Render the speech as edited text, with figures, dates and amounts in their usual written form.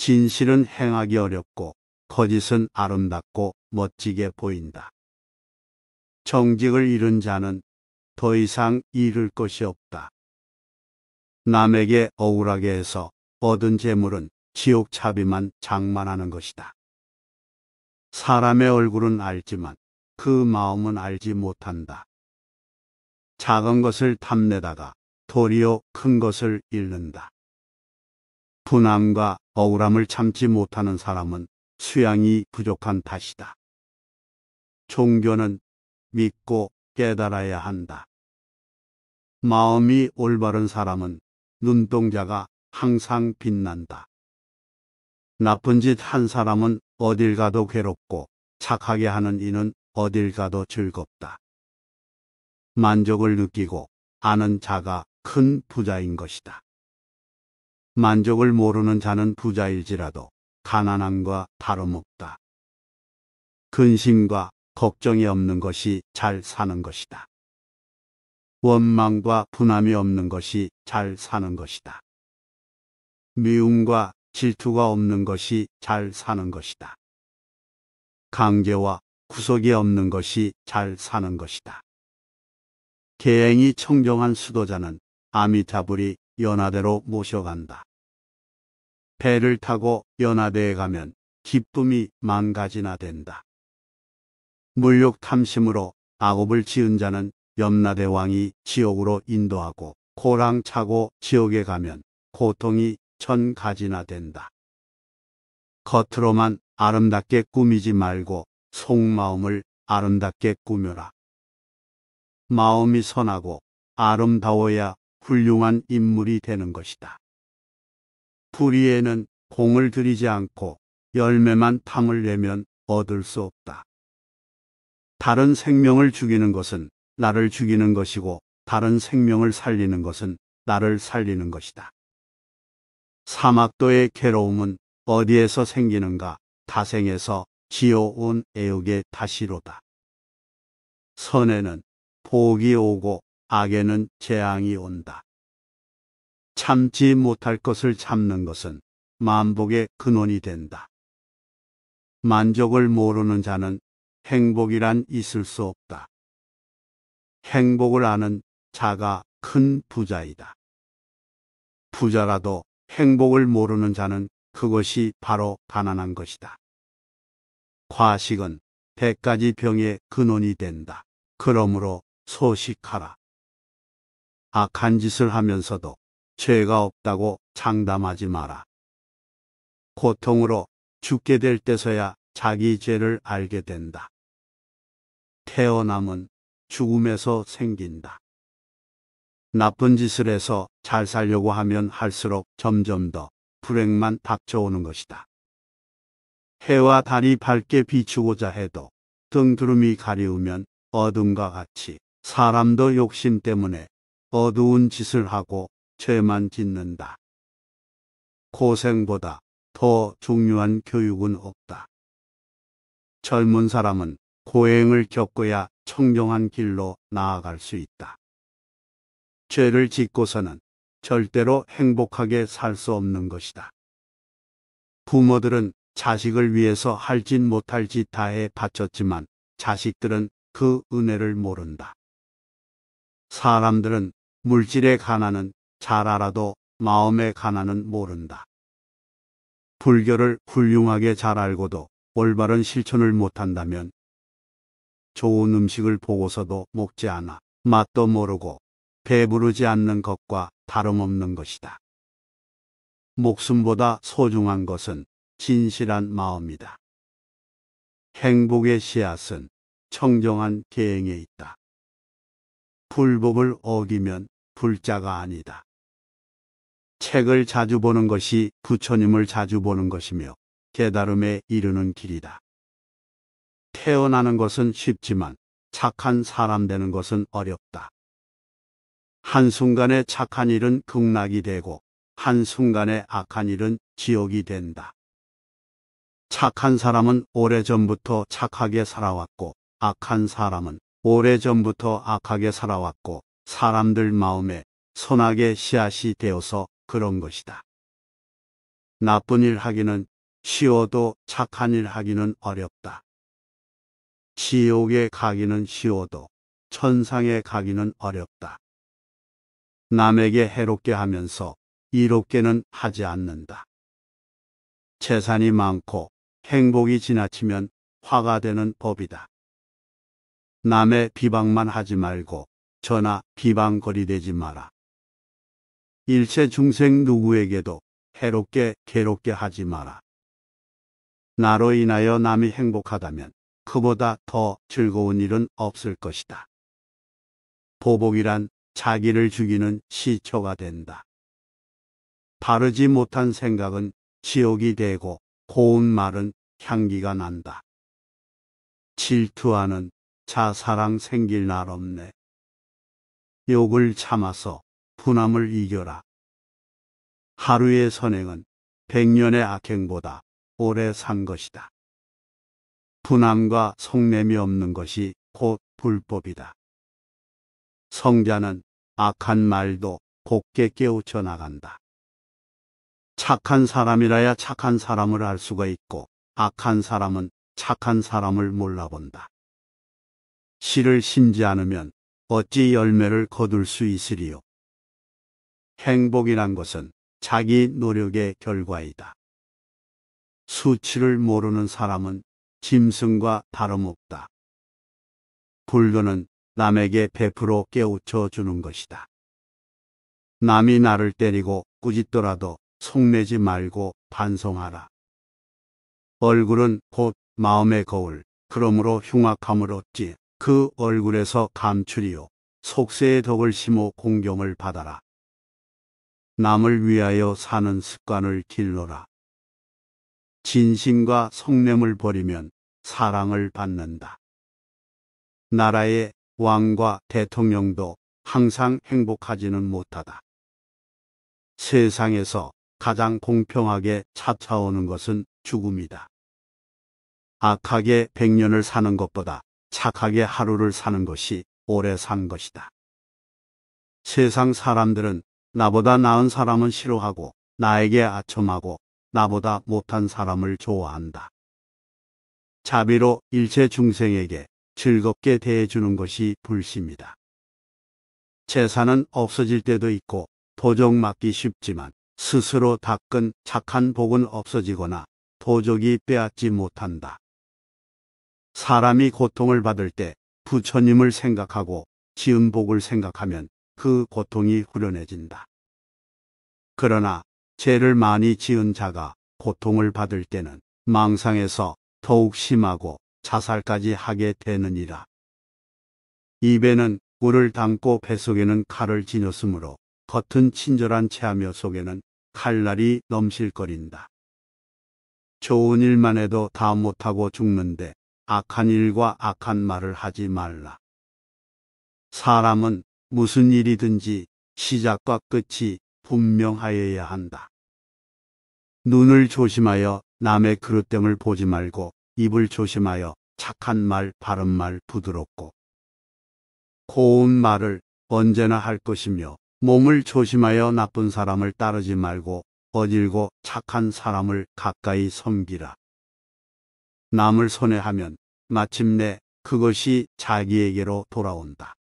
진실은 행하기 어렵고 거짓은 아름답고 멋지게 보인다. 정직을 잃은 자는 더 이상 잃을 것이 없다. 남에게 억울하게 해서 얻은 재물은 지옥 차비만 장만하는 것이다. 사람의 얼굴은 알지만 그 마음은 알지 못한다. 작은 것을 탐내다가 도리어 큰 것을 잃는다. 분함과 억울함을 참지 못하는 사람은 수양이 부족한 탓이다. 종교는 믿고 깨달아야 한다. 마음이 올바른 사람은 눈동자가 항상 빛난다. 나쁜 짓 한 사람은 어딜 가도 괴롭고 착하게 하는 이는 어딜 가도 즐겁다. 만족을 느끼고 아는 자가 큰 부자인 것이다. 만족을 모르는 자는 부자일지라도 가난함과 다름없다. 근심과 걱정이 없는 것이 잘 사는 것이다. 원망과 분함이 없는 것이 잘 사는 것이다. 미움과 질투가 없는 것이 잘 사는 것이다. 강제와 구속이 없는 것이 잘 사는 것이다. 계행이 청정한 수도자는 아미타불이 연하대로 모셔간다. 배를 타고 연하대에 가면 기쁨이 만 가지나 된다. 물욕 탐심으로 악업을 지은 자는 염라대 왕이 지옥으로 인도하고 고랑 차고 지옥에 가면 고통이 1000가지나 된다. 겉으로만 아름답게 꾸미지 말고 속마음을 아름답게 꾸며라. 마음이 선하고 아름다워야 훌륭한 인물이 되는 것이다. 불의에는 공을 들이지 않고 열매만 탐을 내면 얻을 수 없다. 다른 생명을 죽이는 것은 나를 죽이는 것이고 다른 생명을 살리는 것은 나를 살리는 것이다. 사막도의 괴로움은 어디에서 생기는가? 타생에서 지어온 애욕의 탓이로다. 선에는 복이 오고 악에는 재앙이 온다. 참지 못할 것을 참는 것은 만복의 근원이 된다. 만족을 모르는 자는 행복이란 있을 수 없다. 행복을 아는 자가 큰 부자이다. 부자라도 행복을 모르는 자는 그것이 바로 가난한 것이다. 과식은 100가지 병의 근원이 된다. 그러므로 소식하라. 악한 짓을 하면서도 죄가 없다고 장담하지 마라. 고통으로 죽게 될 때서야 자기 죄를 알게 된다. 태어남은 죽음에서 생긴다. 나쁜 짓을 해서 잘 살려고 하면 할수록 점점 더 불행만 닥쳐오는 것이다. 해와 달이 밝게 비추고자 해도 등두름이 가리우면 어둠과 같이 사람도 욕심 때문에 어두운 짓을 하고 죄만 짓는다. 고생보다 더 중요한 교육은 없다. 젊은 사람은 고행을 겪어야 청정한 길로 나아갈 수 있다. 죄를 짓고서는 절대로 행복하게 살 수 없는 것이다. 부모들은 자식을 위해서 할 짓 못할 짓 다해 바쳤지만 자식들은 그 은혜를 모른다. 사람들은 물질의 가난은 잘 알아도 마음의 가난은 모른다. 불교를 훌륭하게 잘 알고도 올바른 실천을 못한다면 좋은 음식을 보고서도 먹지 않아 맛도 모르고 배부르지 않는 것과 다름없는 것이다. 목숨보다 소중한 것은 진실한 마음이다. 행복의 씨앗은 청정한 계행에 있다. 불법을 어기면 불자가 아니다. 책을 자주 보는 것이 부처님을 자주 보는 것이며 깨달음에 이르는 길이다. 태어나는 것은 쉽지만 착한 사람 되는 것은 어렵다. 한순간에 착한 일은 극락이 되고 한순간에 악한 일은 지옥이 된다. 착한 사람은 오래전부터 착하게 살아왔고 악한 사람은 오래전부터 악하게 살아왔고 사람들 마음에 선악의 씨앗이 되어서 그런 것이다. 나쁜 일 하기는 쉬워도 착한 일 하기는 어렵다. 지옥에 가기는 쉬워도 천상에 가기는 어렵다. 남에게 해롭게 하면서 이롭게는 하지 않는다. 재산이 많고 행복이 지나치면 화가 되는 법이다. 남의 비방만 하지 말고 저나 비방거리 되지 마라. 일체 중생 누구에게도 해롭게 괴롭게 하지 마라. 나로 인하여 남이 행복하다면 그보다 더 즐거운 일은 없을 것이다. 보복이란 자기를 죽이는 시초가 된다. 바르지 못한 생각은 지옥이 되고 고운 말은 향기가 난다. 질투하는 자사랑 생길 날 없네. 욕을 참아서 분함을 이겨라. 하루의 선행은 100년의 악행보다 오래 산 것이다. 분함과 속냄이 없는 것이 곧 불법이다. 성자는 악한 말도 곱게 깨우쳐 나간다. 착한 사람이라야 착한 사람을 알 수가 있고 악한 사람은 착한 사람을 몰라본다. 씨를 심지 않으면 어찌 열매를 거둘 수 있으리요. 행복이란 것은 자기 노력의 결과이다. 수치를 모르는 사람은 짐승과 다름없다. 불교는 남에게 베풀어 깨우쳐 주는 것이다. 남이 나를 때리고 꾸짖더라도 속내지 말고 반성하라. 얼굴은 곧 마음의 거울, 그러므로 흉악함을 얻지 그 얼굴에서 감추리요. 속세의 덕을 심어 공경을 받아라. 남을 위하여 사는 습관을 길러라. 진심과 속냄을 버리면 사랑을 받는다. 나라의 왕과 대통령도 항상 행복하지는 못하다. 세상에서 가장 공평하게 찾아오는 것은 죽음이다. 악하게 100년을 사는 것보다 착하게 하루를 사는 것이 오래 산 것이다. 세상 사람들은 나보다 나은 사람은 싫어하고 나에게 아첨하고 나보다 못한 사람을 좋아한다. 자비로 일체 중생에게 즐겁게 대해주는 것이 불심이다. 재산은 없어질 때도 있고 도적 맞기 쉽지만 스스로 닦은 착한 복은 없어지거나 도적이 빼앗지 못한다. 사람이 고통을 받을 때 부처님을 생각하고 지은 복을 생각하면 그 고통이 후련해진다. 그러나 죄를 많이 지은 자가 고통을 받을 때는 망상에서 더욱 심하고 자살까지 하게 되느니라. 입에는 꿀을 담고 뱃속에는 칼을 지녔으므로 겉은 친절한 체하며 속에는 칼날이 넘실거린다. 좋은 일만 해도 다 못하고 죽는데 악한 일과 악한 말을 하지 말라. 사람은 무슨 일이든지 시작과 끝이 분명하여야 한다. 눈을 조심하여 남의 그릇됨을 보지 말고 입을 조심하여 착한 말, 바른 말, 부드럽고 고운 말을 언제나 할 것이며 몸을 조심하여 나쁜 사람을 따르지 말고 어질고 착한 사람을 가까이 섬기라. 남을 손해하면 마침내 그것이 자기에게로 돌아온다.